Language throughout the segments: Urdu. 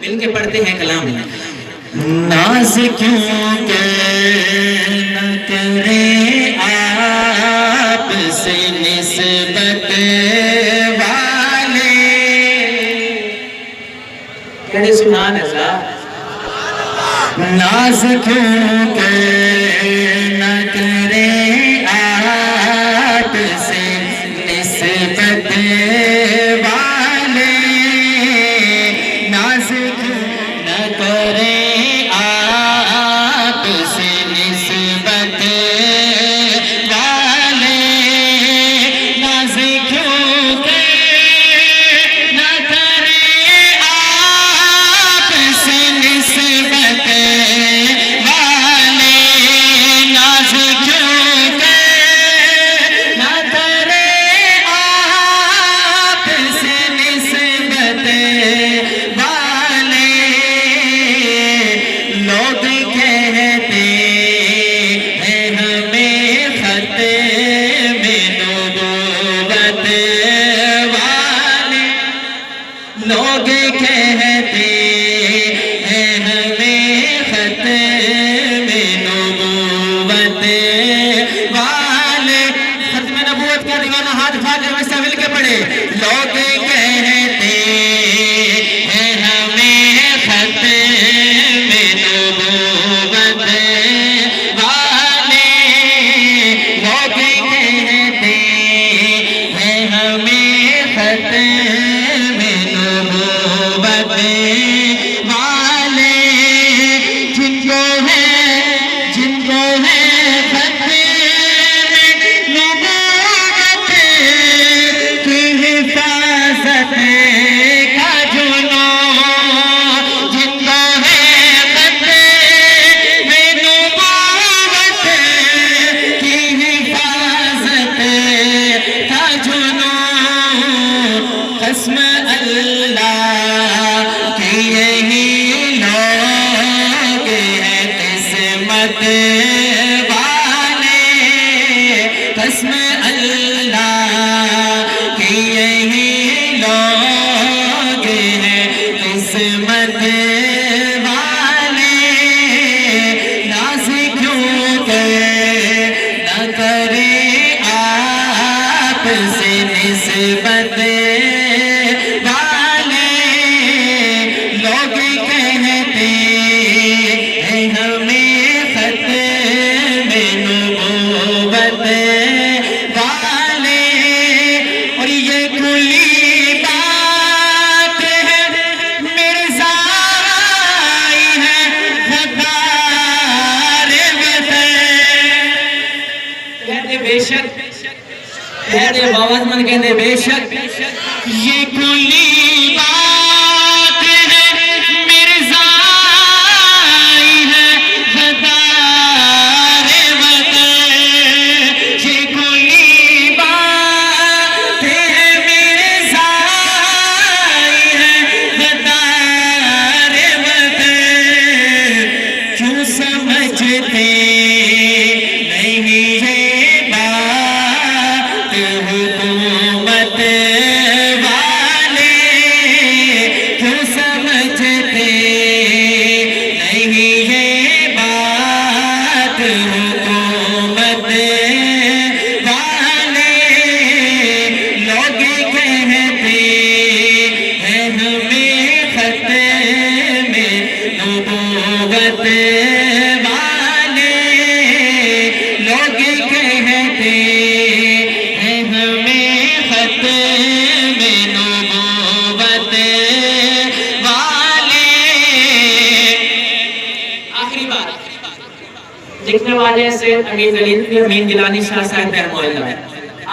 مل کے پڑھتے ہیں کلام ناز کیوں کہ نہ کرے آپ سے نسبت والے کہتے سبحان اللہ ناز کیوں کہ نہ کرے آپ سے نسبت والے ناز کیوں نہ کرے آپ سے نسبت والے ناز کیوں کہ نہ کرے آپ سے نسبت والے ناز کیوں کہ نہ کرے آپ سے نسبت والے لوگ کہتے ہیں ہمیں ختم نبوت والے لوگ کہتے ہیں ہمیں ختم نبوت والے ختم نبوت کا دیوانہ ہاتھ اٹھا کر ویسا مل کے پڑھے لوگ کہتے ہیں ہمیں ختم نبوت والے لوگ کہتے ہیں ہمیں ختم نبوت والے جن کو ہے ختم نبوت کی حفاظت کا جنون جن کو ہے ختم نبوت کی حفاظت کا جنون قسم اللہ کی یہی لوگ ہیں قسمت والے قسم اللہ کی یہی لوگ ہیں قسمت والے ناز کیوں کہ نہ کرے آپ سے نسبت والے لوگ کہتے ہیں ہمیں ختم نبوت والے اور یہ کھلی بات ہے مرزائی ہے غدار وطن کہتے بے شک کہتے باواز من کہتے بے شک یہ کھلی بات ہے مرزائی ہے غدار وطن یہ کھلی بات ہے مرزائی ہے غدار وطن کیوں سمجھتے نہیں ہے بات حکومت والے کیوں سمجھتے نہیں ہے بات حکومت والے لوگ کہتے ہیں ہمیں ختم نبوت والے لوگ کہتے ہیں ہمیں ختم نبوت والے آخری بات لکھنے والے سید امین گیلانی شاہ صاحب رحمہ اللہ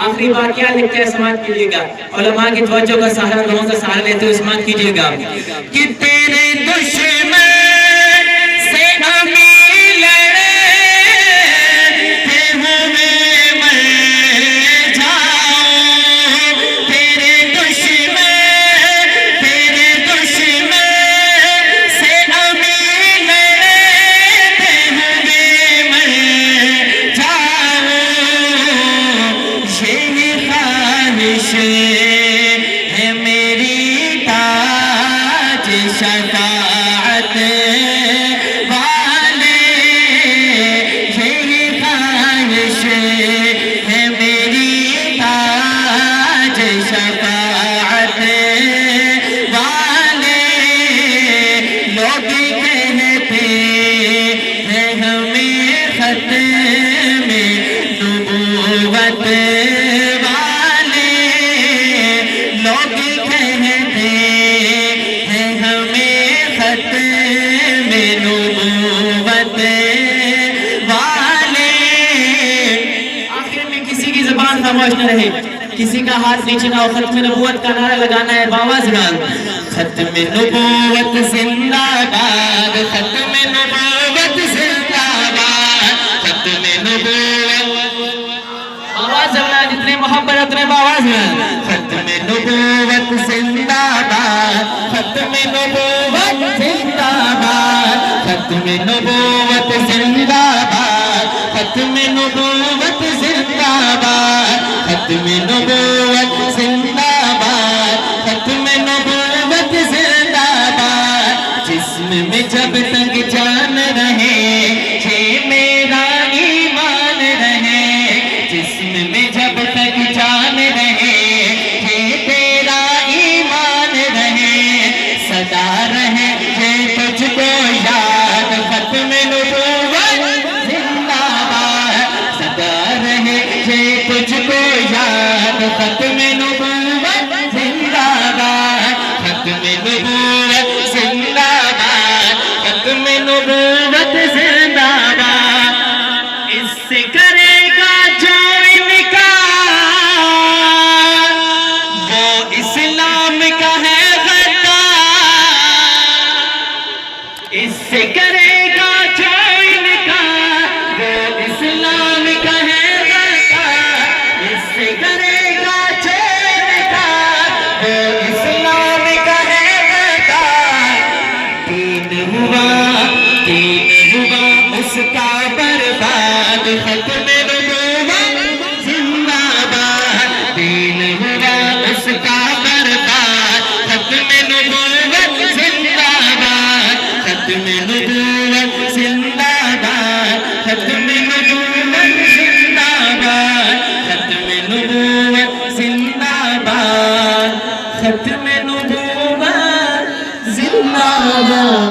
آخری بات کیا لکھتے ہیں سماعت کیجیے گا علماء کی توجہ کا سہارا لوگوں کا سہارا لیتے ہوئے سماعت کیجیے گا کہ تیرے دشمن سے امین لڑے تھے ہمیں مر جاؤ تیرے دشمن سے امین لڑے تھے ہمیں مر جاؤ یہی خواہش ہے میری تاج شفا شفاعت والے، یہی خواہش ہے میری تاج شفاعت والے، لوگ کہتے ہیں ہمیں ختم نبوت والے، لوگ کہتے ہیں ہمیں ختم نبوت والے۔ آخر میں کسی کی زبان خاموش نہ رہے، کسی کا ہاتھ نیچے نہ ہو، ختم نبوت کا نعرہ لگانا ہے باواز نال۔ ختم نبوت زندہ باد، ختم نبوت زندہ باد، ختم نبوت، آواز زبان جتنے محبت اتنے باواز نال۔ ختم نبوت زندہ باد، ختم نبوت زندہ باد، ختم نبوت زندہ باد، ختم نبوت زندہ باد، ختم نبوت زندہ باد، ختم نبوت زندہ باد۔ جسم میں جب تک جان رہے، یہ میرا ایمان رہے، جسم میں جب تک جان رہے، یہ تیرا ایمان رہے، صدا رہے یہ تجھ کو یاد، ختم نبوت زندہ باد، صدا رہے یہ تجھ کو یاد، ختم نبوت زندہ باد، ختم نبوت زندہ باد، ختم نبوت زندہ باد۔ اس سے کرے گا جو انکار، وہ اسلام کا ہے غدار، اس سے کرے